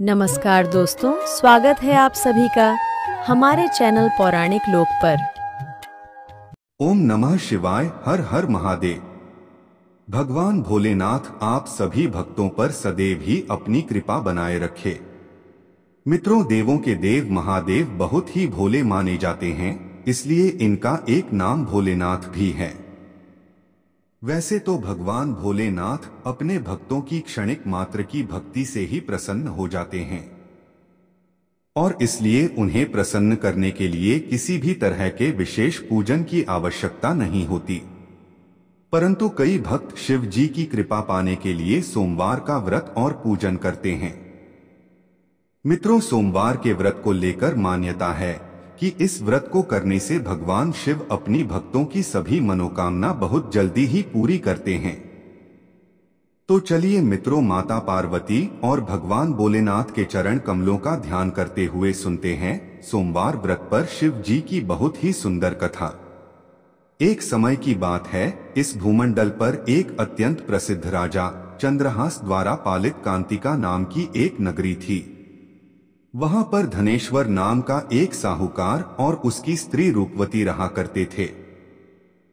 नमस्कार दोस्तों, स्वागत है आप सभी का हमारे चैनल पौराणिक लोक पर। ओम नमः शिवाय। हर हर महादेव। भगवान भोलेनाथ आप सभी भक्तों पर सदैव ही अपनी कृपा बनाए रखे। मित्रों, देवों के देव महादेव बहुत ही भोले माने जाते हैं, इसलिए इनका एक नाम भोलेनाथ भी है। वैसे तो भगवान भोलेनाथ अपने भक्तों की क्षणिक मात्र की भक्ति से ही प्रसन्न हो जाते हैं और इसलिए उन्हें प्रसन्न करने के लिए किसी भी तरह के विशेष पूजन की आवश्यकता नहीं होती। परंतु कई भक्त शिव जी की कृपा पाने के लिए सोमवार का व्रत और पूजन करते हैं। मित्रों, सोमवार के व्रत को लेकर मान्यता है कि इस व्रत को करने से भगवान शिव अपनी भक्तों की सभी मनोकामना बहुत जल्दी ही पूरी करते हैं। तो चलिए मित्रों, माता पार्वती और भगवान भोलेनाथ के चरण कमलों का ध्यान करते हुए सुनते हैं सोमवार व्रत पर शिव जी की बहुत ही सुंदर कथा। एक समय की बात है, इस भूमंडल पर एक अत्यंत प्रसिद्ध राजा चंद्रहास द्वारा पालित कांतिका नाम की एक नगरी थी। वहां पर धनेश्वर नाम का एक साहूकार और उसकी स्त्री रूपवती रहा करते थे।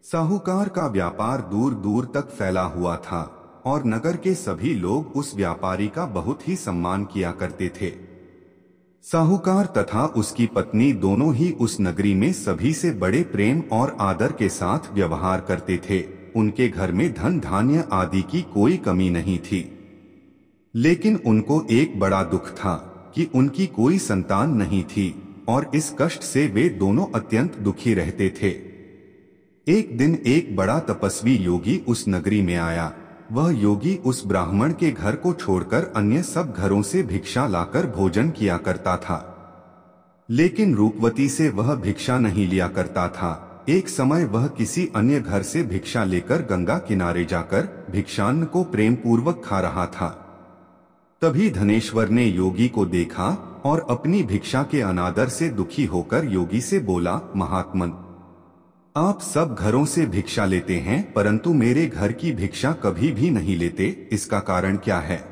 साहूकार का व्यापार दूर दूर तक फैला हुआ था और नगर के सभी लोग उस व्यापारी का बहुत ही सम्मान किया करते थे। साहूकार तथा उसकी पत्नी दोनों ही उस नगरी में सभी से बड़े प्रेम और आदर के साथ व्यवहार करते थे। उनके घर में धन धान्य आदि की कोई कमी नहीं थी, लेकिन उनको एक बड़ा दुख था कि उनकी कोई संतान नहीं थी और इस कष्ट से वे दोनों अत्यंत दुखी रहते थे। एक दिन एक बड़ा तपस्वी योगी उस नगरी में आया। वह योगी उस ब्राह्मण के घर को छोड़कर अन्य सब घरों से भिक्षा लाकर भोजन किया करता था, लेकिन रूपवती से वह भिक्षा नहीं लिया करता था। एक समय वह किसी अन्य घर से भिक्षा लेकर गंगा किनारे जाकर भिक्षान्न को प्रेम पूर्वक खा रहा था। तभी धनेश्वर ने योगी को देखा और अपनी भिक्षा के अनादर से दुखी होकर योगी से बोला, महात्मन, आप सब घरों से भिक्षा लेते हैं परंतु मेरे घर की भिक्षा कभी भी नहीं लेते, इसका कारण क्या है?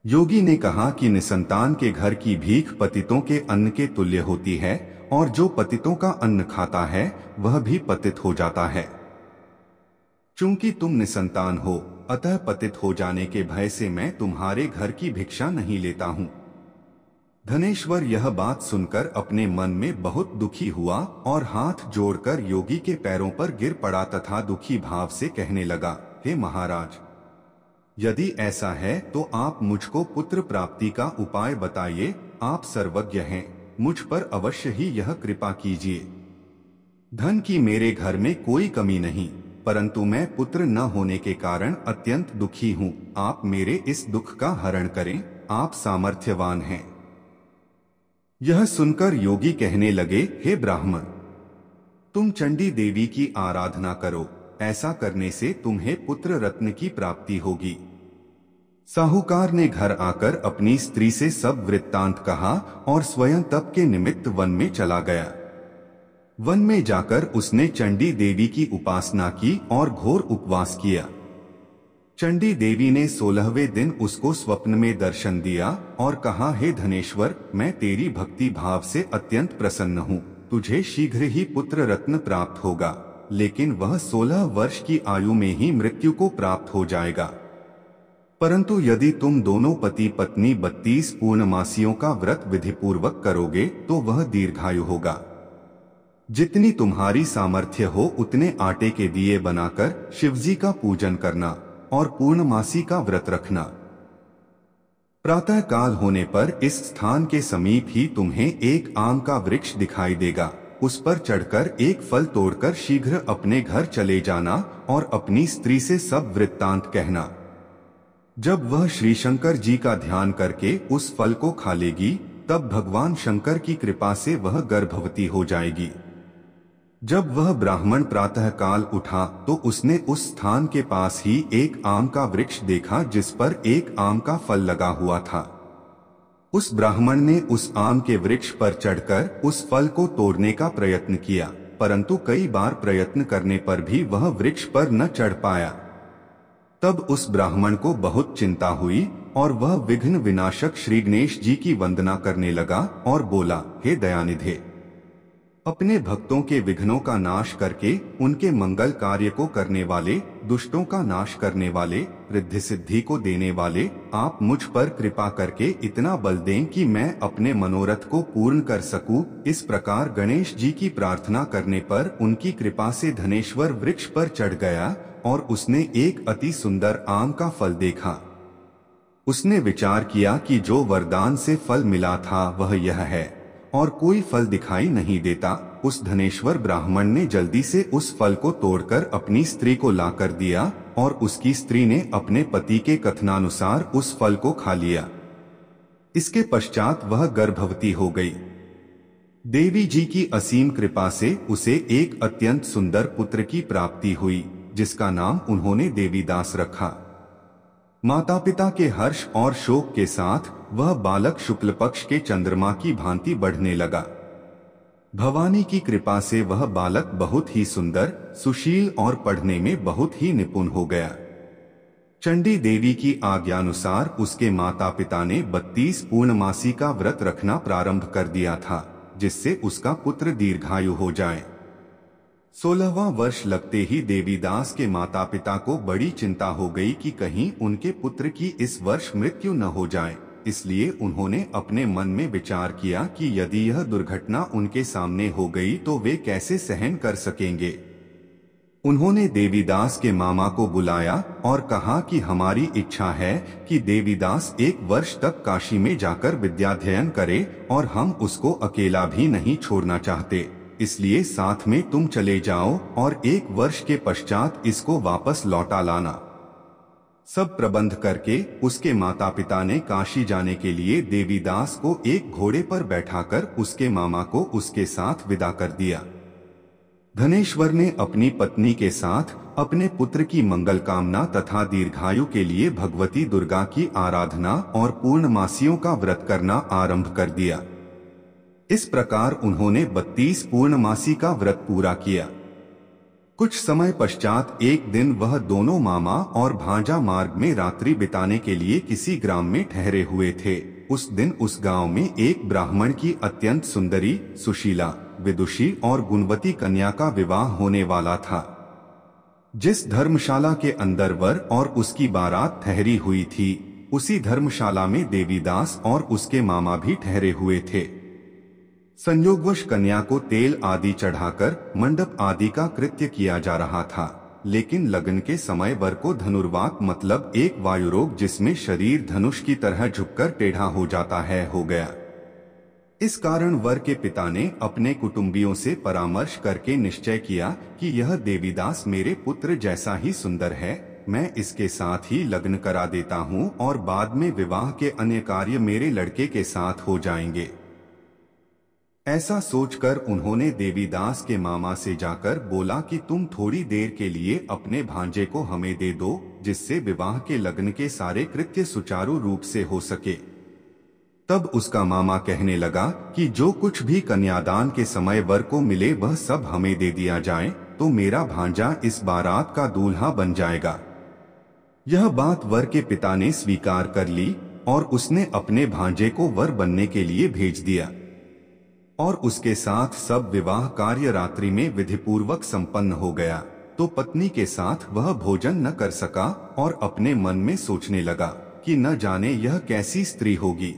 योगी ने कहा कि निसंतान के घर की भीख पतितों के अन्न के तुल्य होती है और जो पतितों का अन्न खाता है वह भी पतित हो जाता है। चूंकि तुम निसंतान हो, अतः पतित हो जाने के भय से मैं तुम्हारे घर की भिक्षा नहीं लेता हूँ। धनेश्वर यह बात सुनकर अपने मन में बहुत दुखी हुआ और हाथ जोड़कर योगी के पैरों पर गिर पड़ा तथा दुखी भाव से कहने लगा, हे महाराज, यदि ऐसा है तो आप मुझको पुत्र प्राप्ति का उपाय बताइए। आप सर्वज्ञ हैं, मुझ पर अवश्य ही यह कृपा कीजिए। धन की मेरे घर में कोई कमी नहीं, परंतु मैं पुत्र न होने के कारण अत्यंत दुखी हूँ। आप मेरे इस दुख का हरण करें, आप सामर्थ्यवान हैं। यह सुनकर योगी कहने लगे, हे ब्राह्मण, तुम चंडी देवी की आराधना करो, ऐसा करने से तुम्हें पुत्र रत्न की प्राप्ति होगी। साहूकार ने घर आकर अपनी स्त्री से सब वृत्तांत कहा और स्वयं तप के निमित्त वन में चला गया। वन में जाकर उसने चंडी देवी की उपासना की और घोर उपवास किया। चंडी देवी ने 16वें दिन उसको स्वप्न में दर्शन दिया और कहा, हे धनेश्वर, मैं तेरी भक्ति भाव से अत्यंत प्रसन्न हूँ। तुझे शीघ्र ही पुत्र रत्न प्राप्त होगा, लेकिन वह 16 वर्ष की आयु में ही मृत्यु को प्राप्त हो जाएगा। परंतु यदि तुम दोनों पति पत्नी 32 पूर्णमासियों का व्रत विधिपूर्वक करोगे तो वह दीर्घायु होगा। जितनी तुम्हारी सामर्थ्य हो उतने आटे के दिए बनाकर शिवजी का पूजन करना और पूर्णमासी का व्रत रखना। प्रातः काल होने पर इस स्थान के समीप ही तुम्हें एक आम का वृक्ष दिखाई देगा। उस पर चढ़कर एक फल तोड़कर शीघ्र अपने घर चले जाना और अपनी स्त्री से सब वृत्तांत कहना। जब वह श्री शंकर जी का ध्यान करके उस फल को खा लेगी, तब भगवान शंकर की कृपा से वह गर्भवती हो जाएगी। जब वह ब्राह्मण प्रातः काल उठा तो उसने उस स्थान के पास ही एक आम का वृक्ष देखा जिस पर एक आम का फल लगा हुआ था। उस ब्राह्मण ने उस आम के वृक्ष पर चढ़कर उस फल को तोड़ने का प्रयत्न किया, परंतु कई बार प्रयत्न करने पर भी वह वृक्ष पर न चढ़ पाया। तब उस ब्राह्मण को बहुत चिंता हुई और वह विघ्न विनाशक श्री गणेश जी की वंदना करने लगा और बोला, हे दयानिधे, अपने भक्तों के विघ्नों का नाश करके उनके मंगल कार्य को करने वाले, दुष्टों का नाश करने वाले, रिद्धि सिद्धि को देने वाले, आप मुझ पर कृपा करके इतना बल दें कि मैं अपने मनोरथ को पूर्ण कर सकूं। इस प्रकार गणेश जी की प्रार्थना करने पर उनकी कृपा से धनेश्वर वृक्ष पर चढ़ गया और उसने एक अति सुंदर आम का फल देखा। उसने विचार किया कि जो वरदान से फल मिला था वह यह है और कोई फल दिखाई नहीं देता। उस धनेश्वर ब्राह्मण ने जल्दी से उस फल को तोड़कर अपनी स्त्री को लाकर दिया और उसकी स्त्री ने अपने पति के कथनानुसार उस फल को खा लिया। इसके पश्चात वह गर्भवती हो गई। देवी जी की असीम कृपा से उसे एक अत्यंत सुंदर पुत्र की प्राप्ति हुई, जिसका नाम उन्होंने देवीदास रखा। माता पिता के हर्ष और शोक के साथ वह बालक शुक्ल पक्ष के चंद्रमा की भांति बढ़ने लगा। भवानी की कृपा से वह बालक बहुत ही सुंदर, सुशील और पढ़ने में बहुत ही निपुण हो गया। चंडी देवी की आज्ञानुसार उसके माता पिता ने 32 पूर्णमासी का व्रत रखना प्रारंभ कर दिया था, जिससे उसका पुत्र दीर्घायु हो जाए। 16वां वर्ष लगते ही देवीदास के माता पिता को बड़ी चिंता हो गई कि कहीं उनके पुत्र की इस वर्ष मृत्यु न हो जाए। इसलिए उन्होंने अपने मन में विचार किया कि यदि यह दुर्घटना उनके सामने हो गई तो वे कैसे सहन कर सकेंगे। उन्होंने देवीदास के मामा को बुलाया और कहा कि हमारी इच्छा है कि देवीदास 1 वर्ष तक काशी में जाकर विद्याध्ययन करे और हम उसको अकेला भी नहीं छोड़ना चाहते, इसलिए साथ में तुम चले जाओ और 1 वर्ष के पश्चात इसको वापस लौटा लाना। सब प्रबंध करके उसके माता पिता ने काशी जाने के लिए देवीदास को एक घोड़े पर बैठाकर उसके मामा को उसके साथ विदा कर दिया। धनेश्वर ने अपनी पत्नी के साथ अपने पुत्र की मंगल कामना तथा दीर्घायु के लिए भगवती दुर्गा की आराधना और पूर्णमासियों का व्रत करना आरंभ कर दिया। इस प्रकार उन्होंने 32 पूर्णमासी का व्रत पूरा किया। कुछ समय पश्चात एक दिन वह दोनों मामा और भांजा मार्ग में रात्रि बिताने के लिए किसी ग्राम में ठहरे हुए थे। उस दिन उस गांव में एक ब्राह्मण की अत्यंत सुंदरी, सुशीला, विदुषी और गुणवती कन्या का विवाह होने वाला था। जिस धर्मशाला के अंदर वर और उसकी बारात ठहरी हुई थी, उसी धर्मशाला में देवीदास और उसके मामा भी ठहरे हुए थे। संयोगवश कन्या को तेल आदि चढ़ाकर मंडप आदि का कृत्य किया जा रहा था, लेकिन लगन के समय वर को धनुर्वात मतलब एक वायुरोग जिसमें शरीर धनुष की तरह झुककर टेढ़ा हो जाता है हो गया। इस कारण वर के पिता ने अपने कुटुंबियों से परामर्श करके निश्चय किया कि यह देवीदास मेरे पुत्र जैसा ही सुंदर है, मैं इसके साथ ही लग्न करा देता हूँ और बाद में विवाह के अन्य कार्य मेरे लड़के के साथ हो जाएंगे। ऐसा सोचकर उन्होंने देवीदास के मामा से जाकर बोला कि तुम थोड़ी देर के लिए अपने भांजे को हमें दे दो, जिससे विवाह के लग्न के सारे कृत्य सुचारू रूप से हो सके। तब उसका मामा कहने लगा कि जो कुछ भी कन्यादान के समय वर को मिले वह सब हमें दे दिया जाए, तो मेरा भांजा इस बारात का दूल्हा बन जाएगा। यह बात वर के पिता ने स्वीकार कर ली और उसने अपने भांजे को वर बनने के लिए भेज दिया और उसके साथ सब विवाह कार्य रात्रि में विधिपूर्वक संपन्न हो गया। तो पत्नी के साथ वह भोजन न कर सका और अपने मन में सोचने लगा कि न जाने यह कैसी स्त्री होगी।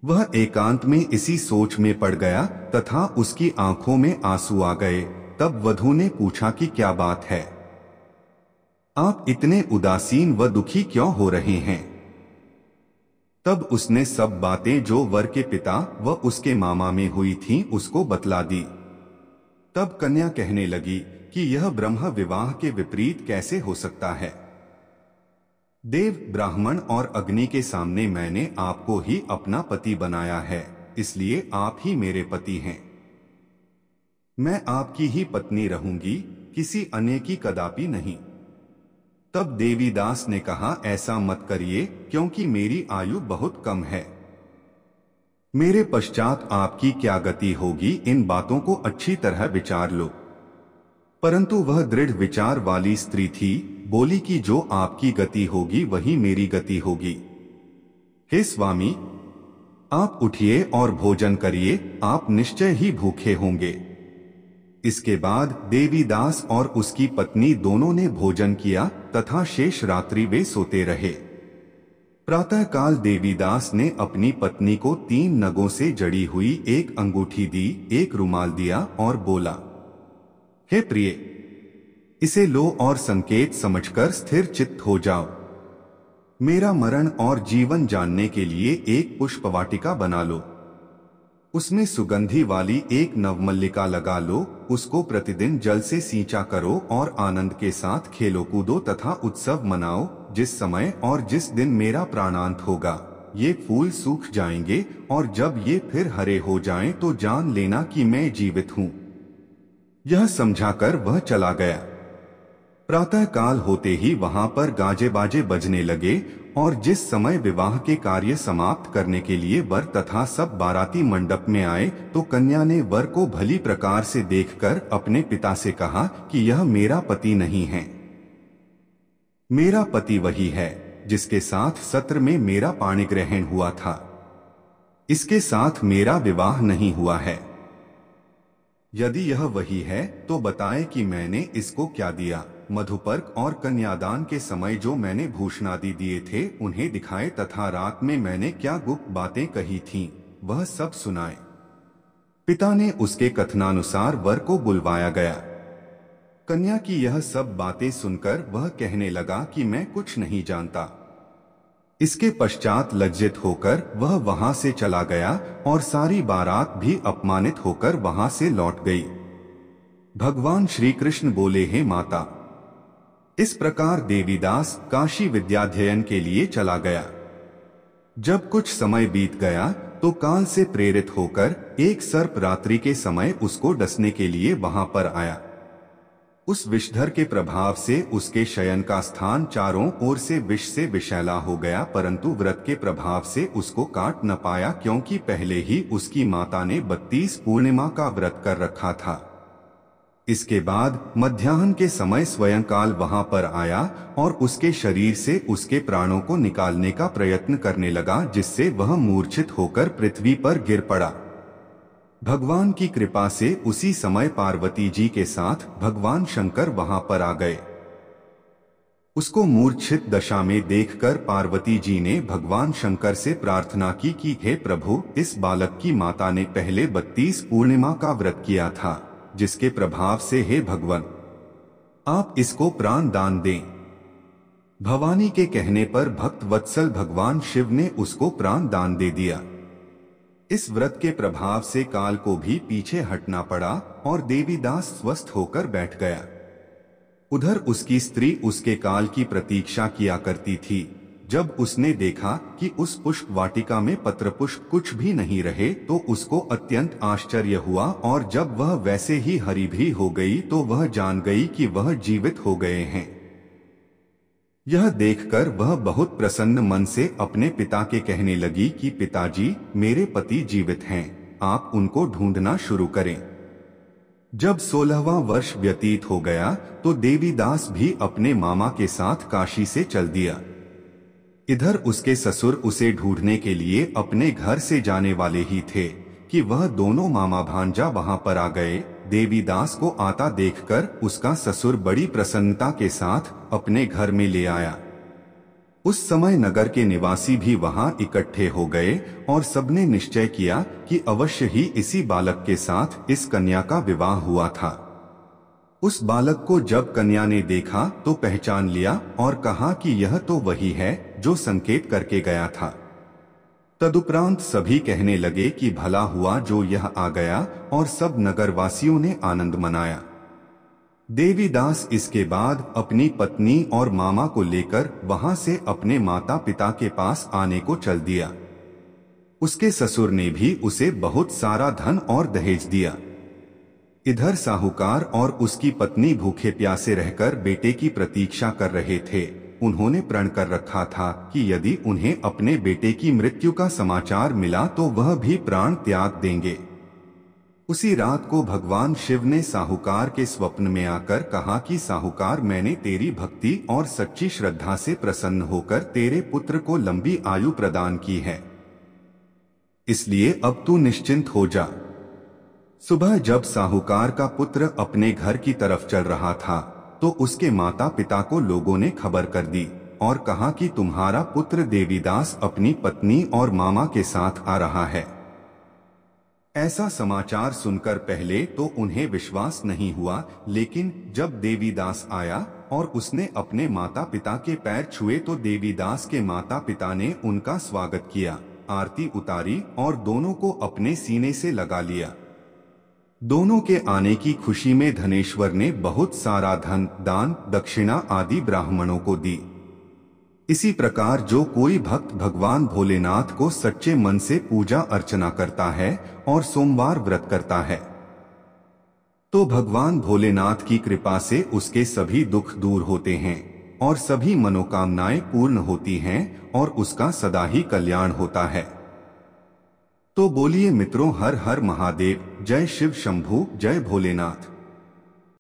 वह एकांत में इसी सोच में पड़ गया तथा उसकी आंखों में आंसू आ गए। तब वधू ने पूछा कि क्या बात है, आप इतने उदासीन व दुखी क्यों हो रहे हैं। तब उसने सब बातें जो वर के पिता व उसके मामा में हुई थीं उसको बतला दी। तब कन्या कहने लगी कि यह ब्रह्म विवाह के विपरीत कैसे हो सकता है। देव, ब्राह्मण और अग्नि के सामने मैंने आपको ही अपना पति बनाया है, इसलिए आप ही मेरे पति हैं। मैं आपकी ही पत्नी रहूंगी, किसी अन्य की कदापि नहीं। तब देवीदास ने कहा, ऐसा मत करिए, क्योंकि मेरी आयु बहुत कम है। मेरे पश्चात आपकी क्या गति होगी, इन बातों को अच्छी तरह विचार लो। परंतु वह दृढ़ विचार वाली स्त्री थी, बोली कि जो आपकी गति होगी वही मेरी गति होगी। हे स्वामी, आप उठिए और भोजन करिए, आप निश्चय ही भूखे होंगे। इसके बाद देवीदास और उसकी पत्नी दोनों ने भोजन किया तथा शेष रात्रि वे सोते रहे। प्रातःकाल देवीदास ने अपनी पत्नी को 3 नगों से जड़ी हुई एक अंगूठी दी, एक रुमाल दिया और बोला, हे प्रिय, इसे लो और संकेत समझकर स्थिर चित्त हो जाओ। मेरा मरण और जीवन जानने के लिए एक पुष्पवाटिका बना लो। उसमें सुगंधी वाली एक नवमल्लिका लगा लो, उसको प्रतिदिन जल से सींचा करो और आनंद के साथ खेलो कूदो तथा उत्सव मनाओ। जिस समय और जिस दिन मेरा प्राणांत होगा, ये फूल सूख जाएंगे और जब ये फिर हरे हो जाएं तो जान लेना कि मैं जीवित हूँ। यह समझाकर वह चला गया। प्रातः काल होते ही वहां पर गाजे बाजे बजने लगे और जिस समय विवाह के कार्य समाप्त करने के लिए वर तथा सब बाराती मंडप में आए तो कन्या ने वर को भली प्रकार से देखकर अपने पिता से कहा कि यह मेरा पति नहीं है। मेरा पति वही है जिसके साथ सत्र में मेरा पाणिग्रहण हुआ था। इसके साथ मेरा विवाह नहीं हुआ है। यदि यह वही है तो बताएं कि मैंने इसको क्या दिया। मधुपर्क और कन्यादान के समय जो मैंने भूषणादि दिए थे उन्हें दिखाए तथा रात में मैंने क्या गुप्त बातें कही थीं, वह सब सुनाए। पिता ने उसके कथनानुसार वर को बुलवाया गया। कन्या की यह सब बातें सुनकर वह कहने लगा कि मैं कुछ नहीं जानता। इसके पश्चात लज्जित होकर वह वहां से चला गया और सारी बारात भी अपमानित होकर वहां से लौट गई। भगवान श्री कृष्ण बोले, हे माता। इस प्रकार देवीदास काशी विद्याध्ययन के लिए चला गया। जब कुछ समय बीत गया तो काल से प्रेरित होकर एक सर्प रात्रि के समय उसको डसने के लिए वहां पर आया। उस विषधर के प्रभाव से उसके शयन का स्थान चारों ओर से विष से विषैला हो गया, परंतु व्रत के प्रभाव से उसको काट न पाया, क्योंकि पहले ही उसकी माता ने 32 पूर्णिमा का व्रत कर रखा था। इसके बाद मध्याह्न के समय स्वयं काल वहां पर आया और उसके शरीर से उसके प्राणों को निकालने का प्रयत्न करने लगा, जिससे वह मूर्छित होकर पृथ्वी पर गिर पड़ा। भगवान की कृपा से उसी समय पार्वती जी के साथ भगवान शंकर वहां पर आ गए। उसको मूर्छित दशा में देखकर पार्वती जी ने भगवान शंकर से प्रार्थना की कि हे प्रभु, इस बालक की माता ने पहले 32 पूर्णिमा का व्रत किया था, जिसके प्रभाव से हे भगवान आप इसको प्राण दान दें। भवानी के कहने पर भक्त वत्सल भगवान शिव ने उसको प्राण दान दे दिया। इस व्रत के प्रभाव से काल को भी पीछे हटना पड़ा और देवीदास स्वस्थ होकर बैठ गया। उधर उसकी स्त्री उसके काल की प्रतीक्षा किया करती थी। जब उसने देखा कि उस पुष्प वाटिका में पत्र पुष्प कुछ भी नहीं रहे तो उसको अत्यंत आश्चर्य हुआ, और जब वह वैसे ही हरी भी हो गई तो वह जान गई कि वह जीवित हो गए हैं। यह देखकर वह बहुत प्रसन्न मन से अपने पिता के कहने लगी कि पिताजी, मेरे पति जीवित हैं, आप उनको ढूंढना शुरू करें। जब 16वां वर्ष व्यतीत हो गया तो देवीदास भी अपने मामा के साथ काशी से चल दिया। इधर उसके ससुर उसे ढूंढने के लिए अपने घर से जाने वाले ही थे कि वह दोनों मामा भांजा वहां पर आ गए। देवीदास को आता देखकर उसका ससुर बड़ी प्रसन्नता के साथ अपने घर में ले आया। उस समय नगर के निवासी भी वहां इकट्ठे हो गए और सबने निश्चय किया कि अवश्य ही इसी बालक के साथ इस कन्या का विवाह हुआ था। उस बालक को जब कन्या ने देखा तो पहचान लिया और कहा कि यह तो वही है जो संकेत करके गया था। तदुपरांत सभी कहने लगे कि भला हुआ जो यह आ गया, और सब नगरवासियों ने आनंद मनाया। देवीदास इसके बाद अपनी पत्नी और मामा को लेकर वहां से अपने माता पिता के पास आने को चल दिया। उसके ससुर ने भी उसे बहुत सारा धन और दहेज दिया। इधर साहूकार और उसकी पत्नी भूखे प्यासे रहकर बेटे की प्रतीक्षा कर रहे थे। उन्होंने प्रण कर रखा था कि यदि उन्हें अपने बेटे की मृत्यु का समाचार मिला तो वह भी प्राण त्याग देंगे। उसी रात को भगवान शिव ने साहूकार के स्वप्न में आकर कहा कि साहूकार, मैंने तेरी भक्ति और सच्ची श्रद्धा से प्रसन्न होकर तेरे पुत्र को लंबी आयु प्रदान की है, इसलिए अब तू निश्चिंत हो जा। सुबह जब साहूकार का पुत्र अपने घर की तरफ चल रहा था तो उसके माता पिता को लोगों ने खबर कर दी और कहा कि तुम्हारा पुत्र देवीदास अपनी पत्नी और मामा के साथ आ रहा है। ऐसा समाचार सुनकर पहले तो उन्हें विश्वास नहीं हुआ, लेकिन जब देवीदास आया और उसने अपने माता पिता के पैर छुए तो देवीदास के माता पिता ने उनका स्वागत किया, आरती उतारी और दोनों को अपने सीने से लगा लिया। दोनों के आने की खुशी में धनेश्वर ने बहुत सारा धन, दान, दक्षिणा आदि ब्राह्मणों को दी। इसी प्रकार जो कोई भक्त भगवान भोलेनाथ को सच्चे मन से पूजा अर्चना करता है और सोमवार व्रत करता है तो भगवान भोलेनाथ की कृपा से उसके सभी दुख दूर होते हैं और सभी मनोकामनाएं पूर्ण होती हैं और उसका सदा ही कल्याण होता है। तो बोलिए मित्रों, हर हर महादेव, जय शिव शंभू, जय भोलेनाथ।